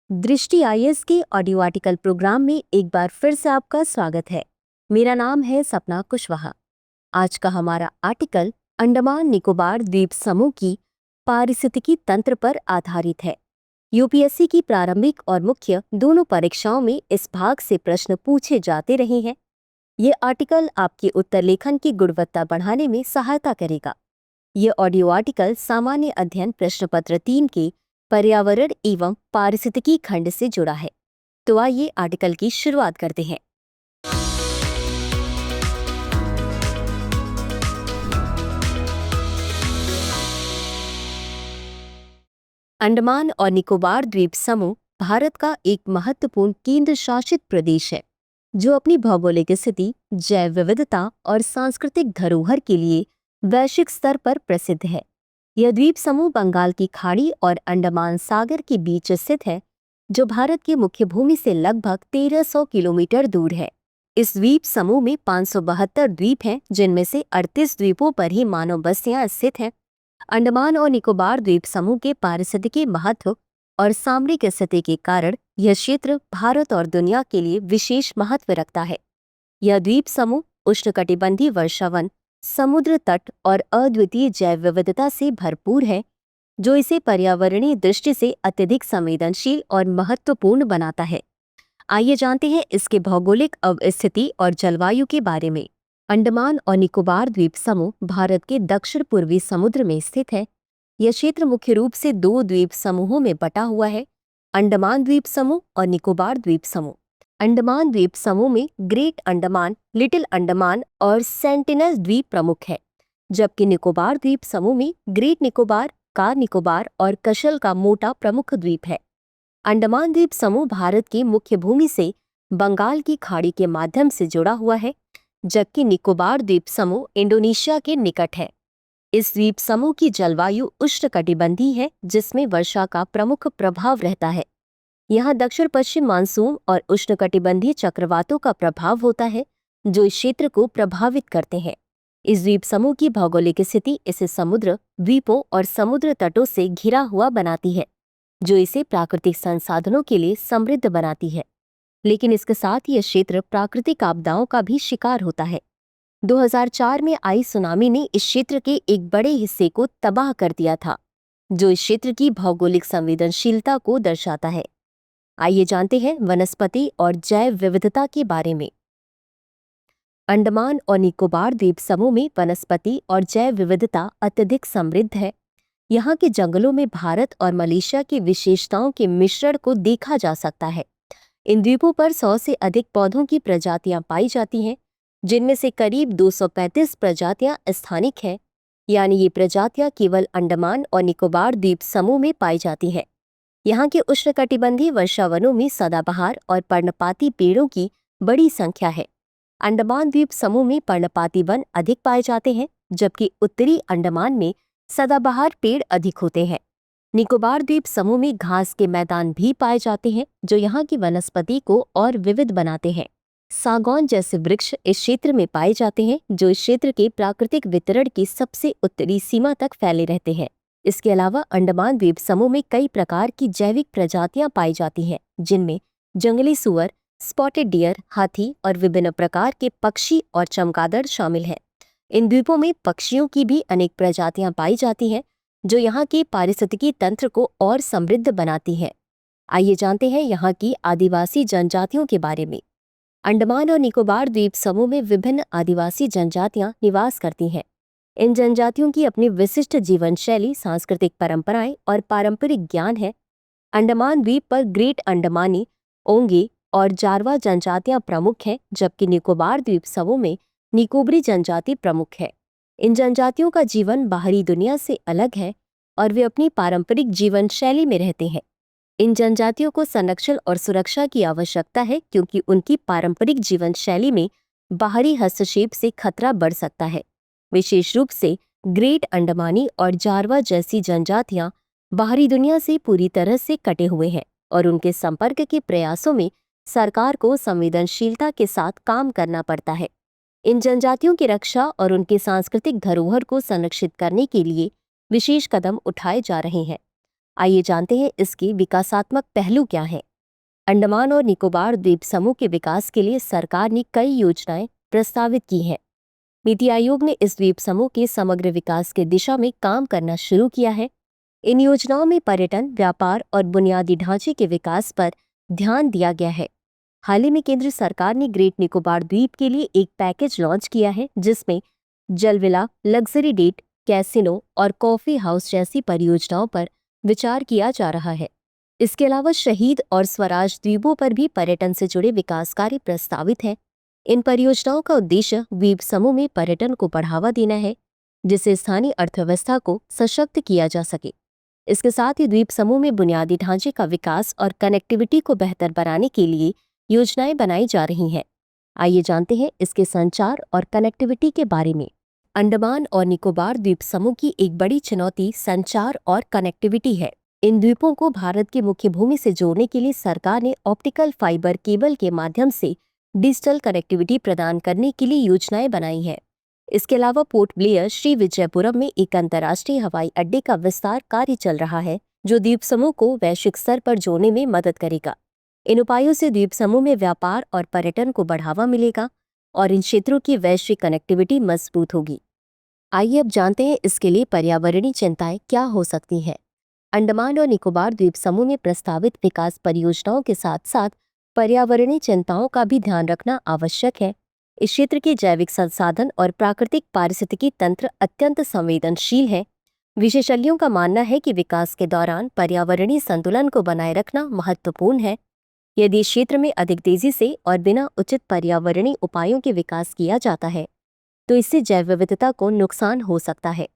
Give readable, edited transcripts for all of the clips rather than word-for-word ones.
दृष्टि आईएएस के audio article programme में एक बार फिर से आपका स्वागत है। मेरा नाम है सपना कुशवाहा। आज का हमारा आर्टिकल अंडमान निकोबार द्वीप समूह की पारिस्थितिकी तंत्र पर आधारित है। यूपीएससी की प्रारंभिक और मुख्य दोनों परीक्षाओं में इस भाग से प्रश्न पूछे जाते रहे हैं। ये आर्टिकल आपके उत्तर लेखन की गुणवत्ता बढ़ाने में सहायता करेगा। ये ऑडियो आर्टिकल सामान्य अध्ययन प्रश्न पत्र 3 के पर्यावरण एवं पारिस्थितिकी खंड से जुड़ा है। तो आइए आर्टिकल की शुरुआत करते हैं। अंडमान और निकोबार द्वीप समूह भारत का एक महत्वपूर्ण केंद्र शासित प्रदेश है, जो अपनी भौगोलिक स्थिति, जैव विविधता और सांस्कृतिक धरोहर के लिए वैश्विक स्तर पर प्रसिद्ध है। यह द्वीप समूह बंगाल की खाड़ी और अंडमान सागर के बीच स्थित है, जो भारत की मुख्य भूमि से लगभग 1300 किलोमीटर दूर है। इस द्वीप समूह में 572 द्वीप हैं, जिनमें से 38 द्वीपों पर ही मानव बस्तियां स्थित हैं। अंडमान और निकोबार द्वीप समूह के पारिस्थितिकी महत्व और सामरिक स्थिति के कारण यह क्षेत्र भारत और दुनिया के लिए विशेष महत्व रखता है। यह द्वीप समूह उष्णकटिबंधीय वर्षावन, समुद्र तट और अद्वितीय जैव विविधता से भरपूर है, जो इसे पर्यावरणीय दृष्टि से अत्यधिक संवेदनशील और महत्वपूर्ण बनाता है। आइए जानते हैं इसके भौगोलिक अवस्थिति और जलवायु के बारे में। अंडमान और निकोबार द्वीप समूह भारत के दक्षिण पूर्वी समुद्र में स्थित है। यह क्षेत्र मुख्य रूप से 2 द्वीप समूहों में बटा हुआ है, अंडमान द्वीप समूह और निकोबार द्वीप समूह। अंडमान द्वीप समूह में ग्रेट अंडमान, लिटिल अंडमान और सेंटिनल द्वीप प्रमुख है, जबकि निकोबार द्वीप समूह में ग्रेट निकोबार, कार निकोबार और कशल का मोटा प्रमुख द्वीप है। अंडमान द्वीप समूह भारत की मुख्य भूमि से बंगाल की खाड़ी के माध्यम से जुड़ा हुआ है, जबकि निकोबार द्वीप समूह इंडोनेशिया के निकट है। इस द्वीप समूह की जलवायु उष्णकटिबंधीय है, जिसमें वर्षा का प्रमुख प्रभाव रहता है। यहाँ दक्षिण पश्चिम मानसून और उष्णकटिबंधीय चक्रवातों का प्रभाव होता है, जो इस क्षेत्र को प्रभावित करते हैं। इस द्वीप समूह की भौगोलिक स्थिति इसे समुद्र, द्वीपों और समुद्र तटों से घिरा हुआ बनाती है, जो इसे प्राकृतिक संसाधनों के लिए समृद्ध बनाती है। लेकिन इसके साथ ही यह क्षेत्र प्राकृतिक आपदाओं का भी शिकार होता है। 2004 में आई सुनामी ने इस क्षेत्र के एक बड़े हिस्से को तबाह कर दिया था, जो इस क्षेत्र की भौगोलिक संवेदनशीलता को दर्शाता है। आइए जानते हैं वनस्पति और जैव विविधता के बारे में। अंडमान और निकोबार द्वीप समूह में वनस्पति और जैव विविधता अत्यधिक समृद्ध है। यहाँ के जंगलों में भारत और मलेशिया की विशेषताओं के मिश्रण को देखा जा सकता है। इन द्वीपों पर 100 से अधिक पौधों की प्रजातियां पाई जाती हैं, जिनमें से करीब 235 प्रजातियां स्थानिक हैं, यानी ये प्रजातियां केवल अंडमान और निकोबार द्वीप समूह में पाई जाती हैं। यहाँ के उष्णकटिबंधीय वर्षावनों में सदाबहार और पर्णपाती पेड़ों की बड़ी संख्या है। अंडमान द्वीप समूह में पर्णपाती वन अधिक पाए जाते हैं, जबकि उत्तरी अंडमान में सदाबहार पेड़ अधिक होते हैं। निकोबार द्वीप समूह में घास के मैदान भी पाए जाते हैं, जो यहाँ की वनस्पति को और विविध बनाते हैं। सागौन जैसे वृक्ष इस क्षेत्र में पाए जाते हैं, जो इस क्षेत्र के प्राकृतिक वितरण की सबसे उत्तरी सीमा तक फैले रहते हैं। इसके अलावा अंडमान द्वीप समूह में कई प्रकार की जैविक प्रजातियां पाई जाती हैं, जिनमें जंगली सुअर, स्पॉटेड डियर, हाथी और विभिन्न प्रकार के पक्षी और चमगादड़ शामिल हैं। इन द्वीपों में पक्षियों की भी अनेक प्रजातियां पाई जाती हैं, जो यहाँ के पारिस्थितिकी तंत्र को और समृद्ध बनाती हैं। आइए जानते हैं यहाँ की आदिवासी जनजातियों के बारे में। अंडमान और निकोबार द्वीप समूह में विभिन्न आदिवासी जनजातियां निवास करती हैं। इन जनजातियों की अपनी विशिष्ट जीवन शैली, सांस्कृतिक परंपराएं और पारंपरिक ज्ञान है। अंडमान द्वीप पर ग्रेट अंडमानी, ओंगे और जारवा जनजातियां प्रमुख हैं, जबकि निकोबार द्वीप समूह में निकोबरी जनजाति प्रमुख है। इन जनजातियों का जीवन बाहरी दुनिया से अलग है और वे अपनी पारंपरिक जीवन शैली में रहते हैं। इन जनजातियों को संरक्षण और सुरक्षा की आवश्यकता है, क्योंकि उनकी पारंपरिक जीवन शैली में बाहरी हस्तक्षेप से खतरा बढ़ सकता है। विशेष रूप से ग्रेट अंडमानी और जारवा जैसी जनजातियां बाहरी दुनिया से पूरी तरह से कटे हुए हैं और उनके संपर्क के प्रयासों में सरकार को संवेदनशीलता के साथ काम करना पड़ता है। इन जनजातियों की रक्षा और उनके सांस्कृतिक धरोहर को संरक्षित करने के लिए विशेष कदम उठाए जा रहे हैं। आइए जानते हैं इसके विकासात्मक पहलू क्या हैं। अंडमान और निकोबार द्वीप समूह के विकास के लिए सरकार ने कई योजनाएं प्रस्तावित की हैं। नीति आयोग ने इस द्वीप समूह के समग्र विकास की दिशा में काम करना शुरू किया है। इन योजनाओं में पर्यटन, व्यापार और बुनियादी ढांचे के विकास पर ध्यान दिया गया है। हाल ही में केंद्र सरकार ने ग्रेट निकोबार द्वीप के लिए एक पैकेज लॉन्च किया है, जिसमें जलविला, लग्जरी डेट, कैसिनो और कॉफी हाउस जैसी परियोजनाओं पर विचार किया जा रहा है। इसके अलावा शहीद और स्वराज द्वीपों पर भी पर्यटन से जुड़े विकास कार्य प्रस्तावित हैं। इन परियोजनाओं का उद्देश्य द्वीप समूह में पर्यटन को बढ़ावा देना है, जिससे स्थानीय अर्थव्यवस्था को सशक्त किया जा सके। इसके साथ ही द्वीप समूह में बुनियादी ढांचे का विकास और कनेक्टिविटी को बेहतर बनाने के लिए योजनाएं बनाई जा रही हैं। आइए जानते हैं इसके संचार और कनेक्टिविटी के बारे में। अंडमान और निकोबार द्वीप समूह की एक बड़ी चुनौती संचार और कनेक्टिविटी है। इन द्वीपों को भारत की मुख्य भूमि से जोड़ने के लिए सरकार ने ऑप्टिकल फाइबर केबल के माध्यम से डिजिटल कनेक्टिविटी प्रदान करने के लिए योजनाएं बनाई हैं। इसके अलावा पोर्ट ब्लेयर श्री विजयपुरम में एक अंतर्राष्ट्रीय हवाई अड्डे का विस्तार कार्य चल रहा है, जो द्वीप समूह को वैश्विक स्तर पर जोड़ने में मदद करेगा। इन उपायों से द्वीप समूह में व्यापार और पर्यटन को बढ़ावा मिलेगा और इन क्षेत्रों की वैश्विक कनेक्टिविटी मजबूत होगी। आइए अब जानते हैं इसके लिए पर्यावरणीय चिंताएं क्या हो सकती हैं। अंडमान और निकोबार द्वीप समूह में प्रस्तावित विकास परियोजनाओं के साथ साथ पर्यावरणीय चिंताओं का भी ध्यान रखना आवश्यक है। इस क्षेत्र के जैविक संसाधन और प्राकृतिक पारिस्थितिकी तंत्र अत्यंत संवेदनशील है। विशेषज्ञों का मानना है कि विकास के दौरान पर्यावरणीय संतुलन को बनाए रखना महत्वपूर्ण है। यदि इस क्षेत्र में अधिक तेजी से और बिना उचित पर्यावरणीय उपायों के विकास किया जाता है, तो इससे जैव विविधता को नुकसान हो सकता है।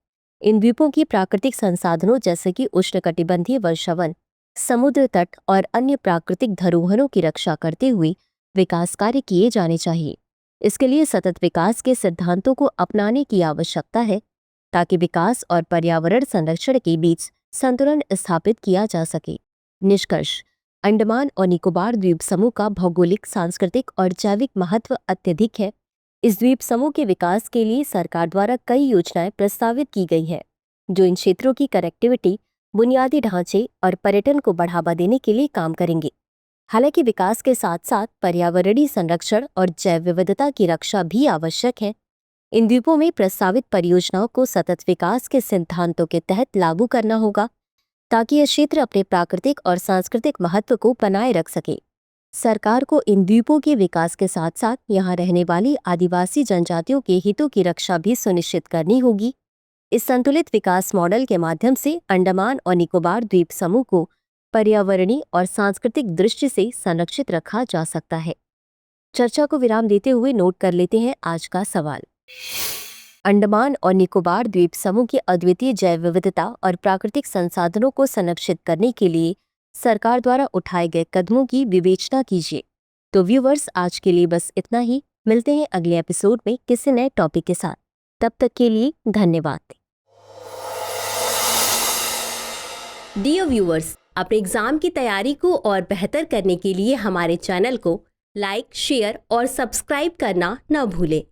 इन द्वीपों की प्राकृतिक संसाधनों जैसे कि उष्णकटिबंधीय वर्षावन, समुद्र तट और अन्य प्राकृतिक धरोहरों की रक्षा करते हुए विकास कार्य किए जाने चाहिए। इसके लिए सतत विकास के सिद्धांतों को अपनाने की आवश्यकता है, ताकि विकास और पर्यावरण संरक्षण के बीच संतुलन स्थापित किया जा सके। निष्कर्ष: अंडमान और निकोबार द्वीप समूह का भौगोलिक, सांस्कृतिक और जैविक महत्व अत्यधिक है। इस द्वीप समूह के विकास के लिए सरकार द्वारा कई योजनाएं प्रस्तावित की गई हैं, जो इन क्षेत्रों की कनेक्टिविटी, बुनियादी ढांचे और पर्यटन को बढ़ावा देने के लिए काम करेंगे। हालांकि विकास के साथ साथ पर्यावरणीय संरक्षण और जैव विविधता की रक्षा भी आवश्यक है। इन द्वीपों में प्रस्तावित परियोजनाओं को सतत विकास के सिद्धांतों के तहत लागू करना होगा, ताकि यह क्षेत्र अपने प्राकृतिक और सांस्कृतिक महत्व को बनाए रख सके। सरकार को इन द्वीपों के विकास के साथ साथ यहाँ रहने वाली आदिवासी जनजातियों के हितों की रक्षा भी सुनिश्चित करनी होगी। इस संतुलित विकास मॉडल के माध्यम से अंडमान और निकोबार द्वीप समूह को पर्यावरणीय और सांस्कृतिक दृष्टि से संरक्षित रखा जा सकता है। चर्चा को विराम देते हुए नोट कर लेते हैं आज का सवाल। अंडमान और निकोबार द्वीप समूह की अद्वितीय जैव विविधता और प्राकृतिक संसाधनों को संरक्षित करने के लिए सरकार द्वारा उठाए गए कदमों की विवेचना कीजिए। तो व्यूअर्स, आज के लिए बस इतना ही। मिलते हैं अगले एपिसोड में किसी नए टॉपिक के साथ। तब तक के लिए धन्यवाद। डियर व्यूअर्स, अपने एग्जाम की तैयारी को और बेहतर करने के लिए हमारे चैनल को लाइक, शेयर और सब्सक्राइब करना न भूलें।